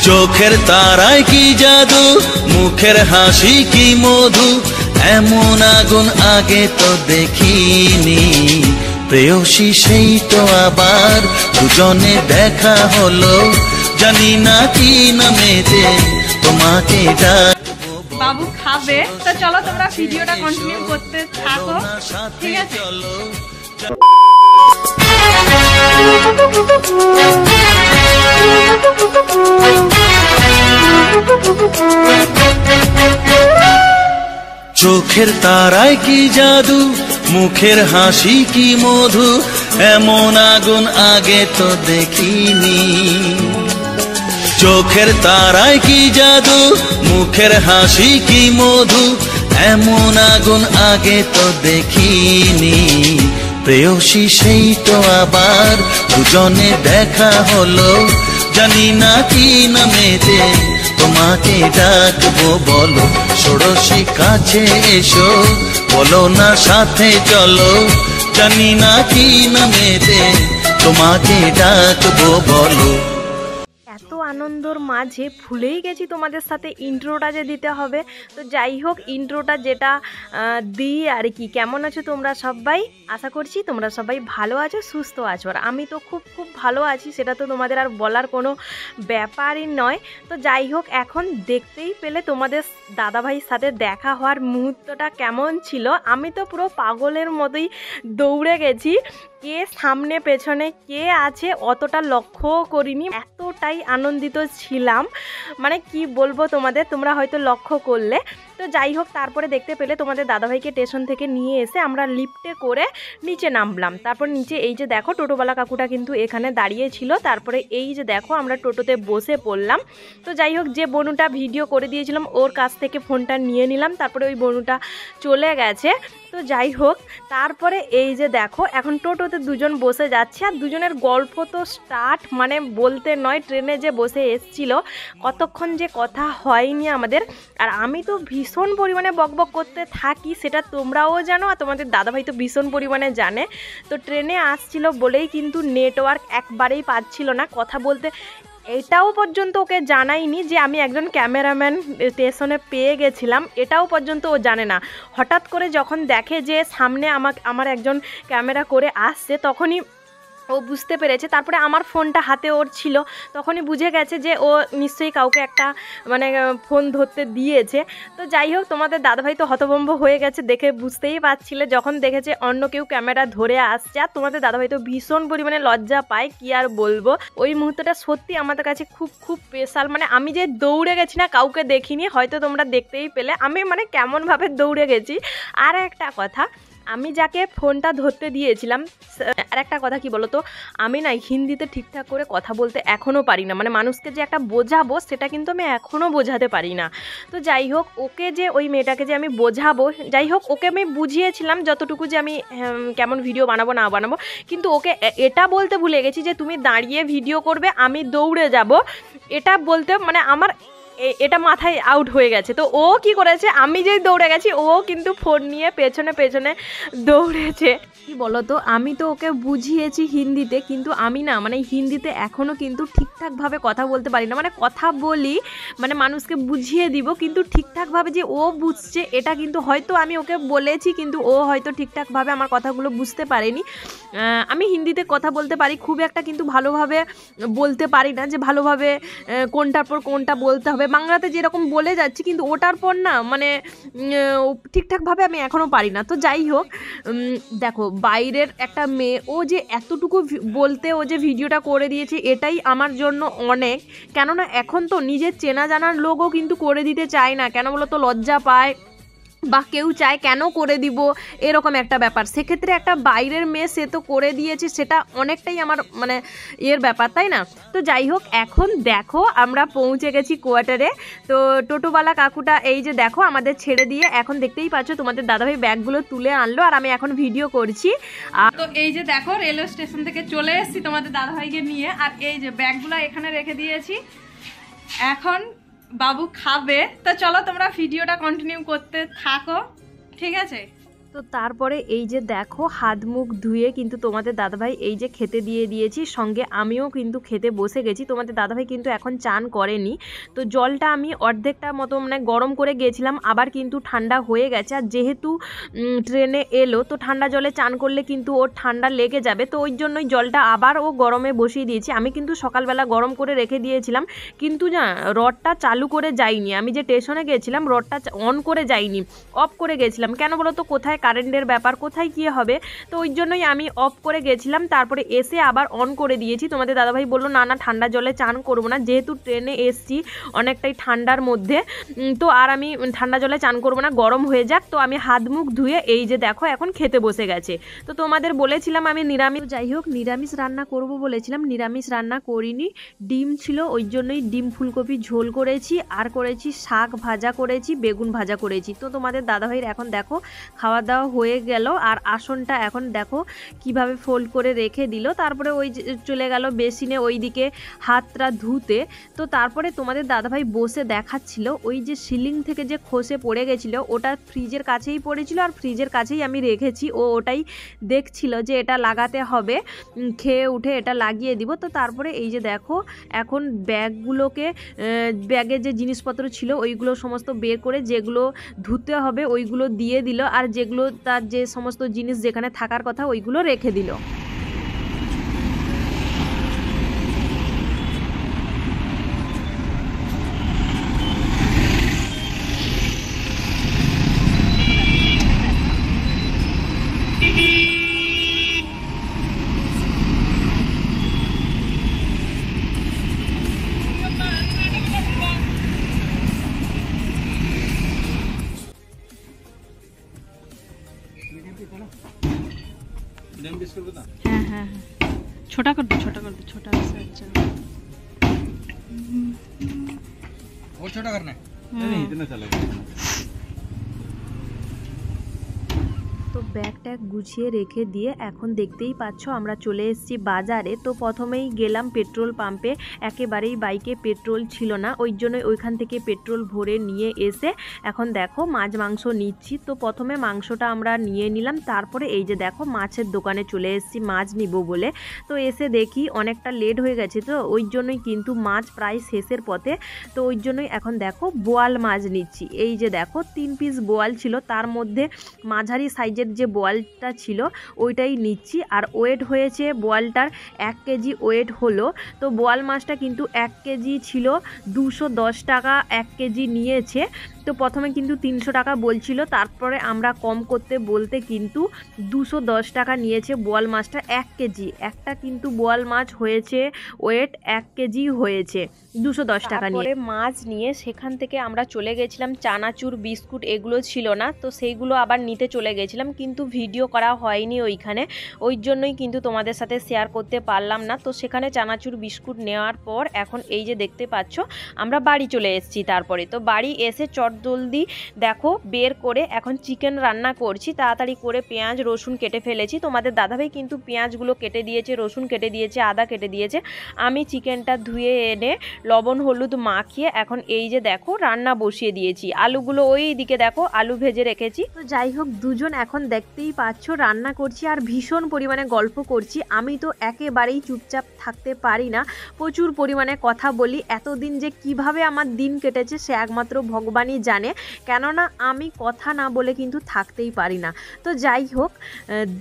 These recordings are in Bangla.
চোখের তারায় কি জাদু, মুখের হাসি কি মধু, এমন আগুন আগে তো দেখিনি। প্রেয়সী সেই তো আবার দুজনে দেখা হলো, জানি না কি নামেতে তোমাকে ডাকবো। বাবু খাবে তো চলো তোমরা ভিডিওটা কন্টিনিউ করতে থাকো, ঠিক আছে? চোখের তারায় কি জাদু, মুখের হাসি কি মধু, এমন আগুন আগে তো দেখিনি। চোখের তারায় কি জাদু, মুখের হাসি কি মধু, এমন আগুন আগে তো দেখিনি। প্রেয়সী সেই তো আবার দুজনে দেখা হলো, জানি না কি নামেতে তোমাকে ডাকবো। বলো ষোড়শী কাছে এসো, বলো না সাথে চলো, জানি না কি নামেতে তোমাকে ডাকবো। বলো এত আনন্দর মাঝে ভুলেই গেছি তোমাদের সাথে ইন্ট্রোটা যে দিতে হবে। তো যাই হোক, ইন্ট্রোটা যেটা দিই আর কি। কেমন আছো তোমরা সবাই? আশা করছি তোমরা সবাই ভালো আছো, সুস্থ আছো। আর আমি তো খুব খুব ভালো আছি, সেটা তো তোমাদের আর বলার কোনো ব্যাপারই নয়। তো যাই হোক, এখন দেখতেই পেলে তোমাদের দাদাভাইয়ের সাথে দেখা হওয়ার মুহূর্তটা কেমন ছিল। আমি তো পুরো পাগলের মতোই দৌড়ে গেছি। কে সামনে পেছনে কে আছে অতটা লক্ষ্য করিনি, এতটাই আনন্দিত ছিলাম, মানে কি বলবো তোমাদের, তোমরা হয়তো লক্ষ্য করলে। তো যাই হোক, তারপরে দেখতে পেলে তোমাদের দাদাভাইকে স্টেশন থেকে নিয়ে এসে আমরা লিফটে করে নিচে নামলাম। তারপর নিচে এই যে দেখো টোটোওয়ালা কাকুটা কিন্তু এখানে দাঁড়িয়ে ছিল। তারপরে এই যে দেখো আমরা টোটোতে বসে পড়লাম। তো যাই হোক, যে বনুটা ভিডিও করে দিয়েছিলাম ওর কাছ থেকে ফোনটা নিয়ে নিলাম। তারপরে ওই বনুটা চলে গেছে। তো যাই হোক, তারপরে এই যে দেখো এখন টোটোতে দুজন বসে যাচ্ছে, আর দুজনের গল্প তো স্টার্ট মানে বলতে নয়। ট্রেনে যে বসে এসছিল, কতক্ষণ যে কথা হয়নি আমাদের। আর আমি তো ভীষণ পরিমাণে বকবক করতে থাকি, সেটা তোমরাও জানো, আর তোমাদের দাদাভাই তো ভীষণ পরিমাণে জানে। তো ট্রেনে আসছিল বলেই কিন্তু নেটওয়ার্ক একবারেই পাচ্ছিল না কথা বলতে। এটাও পর্যন্ত ওকে জানাইনি যে আমি একজন ক্যামেরাম্যান স্টেশনে পেয়ে গেছিলাম, এটাও পর্যন্ত ও জানে না। হঠাৎ করে যখন দেখে যে সামনে আমার একজন ক্যামেরা করে আসছে, তখনই ও বুঝতে পেরেছে। তারপরে আমার ফোনটা হাতে ওর ছিল, তখনই বুঝে গেছে যে ও নিশ্চয়ই কাউকে একটা মানে ফোন ধরতে দিয়েছে। তো যাই হোক, তোমাদের দাদাভাই তো হতভম্ব হয়ে গেছে, দেখে বুঝতেই পারছিলে যখন দেখেছে অন্য কেউ ক্যামেরা ধরে আসছে। আর তোমাদের দাদাভাই তো ভীষণ পরিমাণে লজ্জা পায়, কি আর বলবো। ওই মুহূর্তটা সত্যি আমাদের কাছে খুব খুব স্পেশাল। মানে আমি যে দৌড়ে গেছি না, কাউকে দেখিনি, হয়তো তোমরা দেখতেই পেলে আমি মানে কেমনভাবে দৌড়ে গেছি। আর একটা কথা, আমি যাকে ফোনটা ধরতে দিয়েছিলাম, আর একটা কথা কি বলতো, আমি না হিন্দিতে ঠিকঠাক করে কথা বলতে এখনও পারি না। মানে মানুষকে যে একটা বোঝাবো, সেটা কিন্তু আমি এখনও বোঝাতে পারি না। তো যাই হোক, ওকে যে ওই মেয়েটাকে যে আমি বোঝাবো, যাই হোক ওকে আমি বুঝিয়েছিলাম যতটুকু যে আমি কেমন ভিডিও বানাবো না বানাবো, কিন্তু ওকে এটা বলতে ভুলে গেছি যে তুমি দাঁড়িয়ে ভিডিও করবে, আমি দৌড়ে যাব। এটা বলতে মানে আমার এটা মাথায় আউট হয়ে গেছে। তো ও কি করেছে, আমি যেই দৌড়ে গেছি ও কিন্তু ফোন নিয়ে পেছনে পেছনে দৌড়েছে। কি বলতো, আমি তো ওকে বুঝিয়েছি হিন্দিতে, কিন্তু আমি না মানে হিন্দিতে এখনও কিন্তু ঠিকঠাকভাবে কথা বলতে পারি না। মানে কথা বলি, মানে মানুষকে বুঝিয়ে দিব, কিন্তু ঠিকঠাকভাবে যে ও বুঝছে এটা কিন্তু হয়তো আমি ওকে বলেছি, কিন্তু ও হয়তো ঠিকঠাকভাবে আমার কথাগুলো বুঝতে পারেনি। আমি হিন্দিতে কথা বলতে পারি খুব একটা, কিন্তু ভালোভাবে বলতে পারি না যে ভালোভাবে কোনটার পর কোনটা বলতে হবে। বাংলাতে যেরকম বলে যাচ্ছি, কিন্তু ওটার পর না মানে ঠিকঠাকভাবে আমি এখনও পারি না। তো যাই হোক, দেখো বাইরের একটা মেয়ে, ও যে এতটুকু বলতে ও যে ভিডিওটা করে দিয়েছে, এটাই আমার জন্য অনেক। কেননা এখন তো নিজের চেনা জানার লোকও কিন্তু করে দিতে চায় না, কেন বলো তো, লজ্জা পায় বা কেউ চায় কেন করে দিব, এরকম একটা ব্যাপার। সেক্ষেত্রে একটা বাইরের মেয়ে সে তো করে দিয়েছে, সেটা অনেকটাই আমার মানে এর ব্যাপার, তাই না? তো যাই হোক, এখন দেখো আমরা পৌঁছে গেছি কোয়ার্টারে। তো টোটোওয়ালা কাকুটা এই যে দেখো আমাদের ছেড়ে দিয়ে, এখন দেখতেই পাচ্ছ তোমাদের দাদাভাই ব্যাগগুলো তুলে আনলো, আর আমি এখন ভিডিও করছি। তো এই যে দেখো রেলওয়ে স্টেশন থেকে চলে এসেছি তোমাদের দাদাভাইকে নিয়ে, আর এই যে ব্যাগগুলো এখানে রেখে দিয়েছি। এখন বাবু খাবে, তো চলো তোমরা ভিডিওটা কন্টিনিউ করতে থাকো, ঠিক আছে? তো তারপরে এই যে দেখো হাত মুখ ধুয়ে কিন্তু তোমাদের দাদাভাই এই যে খেতে দিয়ে দিয়েছি, সঙ্গে আমিও কিন্তু খেতে বসে গেছি। তোমাদের দাদাভাই কিন্তু এখন চান করেনি, তো জলটা আমি অর্ধেকটা মতো মানে গরম করে গিয়েছিলাম, আবার কিন্তু ঠান্ডা হয়ে গেছে। আর যেহেতু ট্রেনে এলো তো ঠান্ডা জলে চান করলে কিন্তু ওর ঠান্ডা লেগে যাবে, তো ওই জন্যই জলটা আবার ও গরমে বসিয়ে দিয়েছি। আমি কিন্তু সকালবেলা গরম করে রেখে দিয়েছিলাম, কিন্তু না রডটা চালু করে যাইনি, আমি যে স্টেশনে গেছিলাম রডটা অন করে যাইনি, অফ করে গেছিলাম। কেন বলো তো, কোথায় কারেন্টের ব্যাপার, কোথায় কী হবে, তো ওই জন্যই আমি অফ করে গেছিলাম। তারপরে এসে আবার অন করে দিয়েছি। তোমাদের দাদাভাই বললো না না ঠান্ডা জলে চান করবো না, যেহেতু ট্রেনে এসছি অনেকটাই ঠান্ডার মধ্যে, তো আর আমি ঠান্ডা জলে চান করবো না, গরম হয়ে যাক। তো আমি হাত মুখ ধুয়ে এই যে দেখো এখন খেতে বসে গেছে। তো তোমাদের বলেছিলাম আমি নিরামিষ, যাই হোক নিরামিষ রান্না করব বলেছিলাম, নিরামিষ রান্না করিনি, ডিম ছিল ওই জন্যই ডিম ফুলকপি ঝোল করেছি, আর করেছি শাক ভাজা করেছি, বেগুন ভাজা করেছি। তো তোমাদের দাদাভাইয়ের এখন দেখো খাওয়া দাওয়া হয়ে গেল, আর আসনটা এখন দেখো কিভাবে ফোল্ড করে রেখে দিল। তারপরে ওই চলে গেল বেসিনে ওই দিকে হাতটা ধুতে। তো তারপরে তোমাদের দাদাভাই বসে দেখাচ্ছিল ওই যে সিলিং থেকে যে খসে পড়ে গেছিলো ওটা ফ্রিজের কাছেই পড়েছিল, আর ফ্রিজের কাছেই আমি রেখেছি, ও ওটাই দেখছিল যে এটা লাগাতে হবে, খেয়ে উঠে এটা লাগিয়ে দিব। তো তারপরে এই যে দেখো এখন ব্যাগগুলোকে, ব্যাগে যে জিনিসপত্র ছিল ওইগুলো সমস্ত বের করে যেগুলো ধুতে হবে ওইগুলো দিয়ে দিল, আর যেগুলো তার যে সমস্ত জিনিস যেখানে থাকার কথা ওইগুলো রেখে দিল। हाँ हाँ छोटा कर दो, छोटा कर दो, छोटा से अच्छा। और छोटा करना है? नहीं इतना चलेगा। তো ব্যাগ ট্যাগ গুছিয়ে রেখে দিয়ে এখন দেখতেই পাচ্ছ আমরা চলে এসেছি বাজারে। তো প্রথমেই গেলাম পেট্রোল পাম্পে, একেবারেই বাইকে পেট্রোল ছিল না, ওই জন্যই ওইখান থেকে পেট্রোল ভরে নিয়ে এসে এখন দেখো মাছ মাংস নিচ্ছি। তো প্রথমে মাংসটা আমরা নিয়ে নিলাম, তারপরে এই যে দেখো মাছের দোকানে চলে এসেছি মাছ নিব বলে। তো এসে দেখি অনেকটা লেট হয়ে গেছে, তো ওই জন্যই কিন্তু মাছ প্রায় শেষের পথে, তো ওই জন্যই এখন দেখো বোয়াল মাছ নিচ্ছি। এই যে দেখো 3 পিস বোয়াল ছিল, তার মধ্যে মাঝারি সাইজের যে বোয়ালটা ছিল ওইটাই নিচ্ছি। আর ওয়েট হয়েছে বোয়ালটার 1 কেজি ওয়েট হলো। তো বোয়াল মাছটা কিন্তু 1 কেজি ছিল 210 টাকা 1 কেজি নিয়েছে। তো প্রথমে কিন্তু 300 টাকা বলছিল, তারপরে আমরা কম করতে বলতে কিন্তু 210 টাকা নিয়েছে বোয়াল মাছটা 1 কেজি। একটা কিন্তু বোয়াল মাছ হয়েছে ওয়েট 1 কেজি হয়েছে 210 টাকা নিয়ে। মাছ নিয়ে সেখান থেকে আমরা চলে গেছিলাম চানাচুর বিস্কুট, এগুলো ছিল না, তো সেইগুলো আবার নিতে চলে গেছিলাম, কিন্তু ভিডিও করা হয়নি ওইখানে, ওই জন্যই কিন্তু তোমাদের সাথে শেয়ার করতে পারলাম না। তো সেখানে চানাচুর বিস্কুট নেওয়ার পর এখন এই যে দেখতে পাচ্ছ আমরা বাড়ি চলে এসেছি। তারপরে তো বাড়ি এসে জলদি দেখো বের করে এখন চিকেন রান্না করছি, তাড়াতাড়ি করে পেঁয়াজ রসুন কেটে ফেলেছি। তোমাদের দাদাভাই কিন্তু পেঁয়াজগুলো কেটে দিয়েছে, রসুন কেটে দিয়েছে, আদা কেটে দিয়েছে। আমি চিকেনটা ধুয়ে এনে লবণ হলুদ মাখিয়ে এখন এই যে দেখো রান্না বসিয়ে দিয়েছি। আলুগুলো ওই দিকে দেখো আলু ভেজে রেখেছি। তো যাই হোক দুজন এখন দেখতেই পাচ্ছ রান্না করছি আর ভীষণ পরিমাণে গল্প করছি। আমি তো একেবারেই চুপচাপ থাকতে পারি না, প্রচুর পরিমাণে কথা বলি। এতদিন যে কিভাবে আমার দিন কেটেছে সে একমাত্র ভগবানই জানে, কেননা আমি কথা না বলে কিন্তু থাকতেই পারি না। তো যাই হোক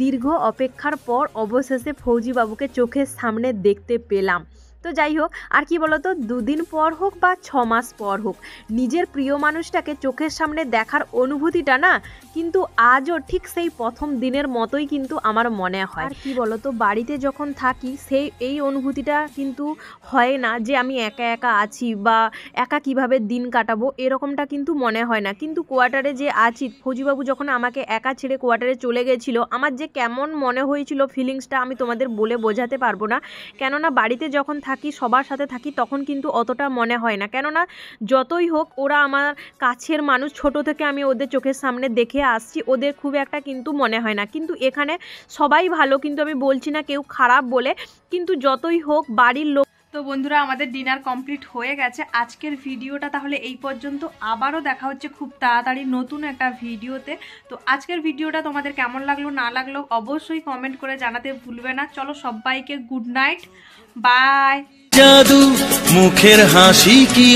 দীর্ঘ অপেক্ষার পর অবশেষে ফৌজিবাবুকে চোখের সামনে দেখতে পেলাম। তো যাই হোক আর কি বলতো, 2 দিন পর হোক বা 6 মাস পর হোক, নিজের প্রিয় মানুষটাকে চোখের সামনে দেখার অনুভূতিটা না কিন্তু আজও ঠিক সেই প্রথম দিনের মতোই কিন্তু আমার মনে হয়। আর কি বলতো, বাড়িতে যখন থাকি সেই এই অনুভূতিটা কিন্তু হয় না যে আমি একা একা আছি বা একা কিভাবে দিন কাটাবো, এরকমটা কিন্তু মনে হয় না। কিন্তু কোয়ার্টারে যে আছি, ফৌজিবাবু যখন আমাকে একা ছেড়ে কোয়ার্টারে চলে গেছিল, আমার যে কেমন মনে হয়েছিল ফিলিংসটা আমি তোমাদের বলে বোঝাতে পারবো না। কেননা বাড়িতে যখন থাকি সবার সাথে থাকি তখন কিন্তু অতটা মনে হয় না, কেননা যতই হোক ওরা আমার কাছের মানুষ, ছোট থেকে আমি ওদের চোখের সামনে দেখে আসছি, ওদের খুব একটা কিন্তু মনে হয় না। কিন্তু এখানে সবাই ভালো, কিন্তু আমি বলছি না কেউ খারাপ বলে, কিন্তু যতই হোক বাড়ির লোক তো বন্ধুরা আমাদের ডিনার কমপ্লিট হয়ে গেছে। আজকের ভিডিওটা তাহলে এই পর্যন্ত, আবারও দেখা হচ্ছে খুব তাড়াতাড়ি নতুন একটা ভিডিওতে। তো আজকের ভিডিওটা তোমাদের কেমন লাগলো না লাগলো অবশ্যই কমেন্ট করে জানাতে ভুলবে না। চলো সবাইকে গুড নাইট, বাই। জাদু মুখের হাসি কি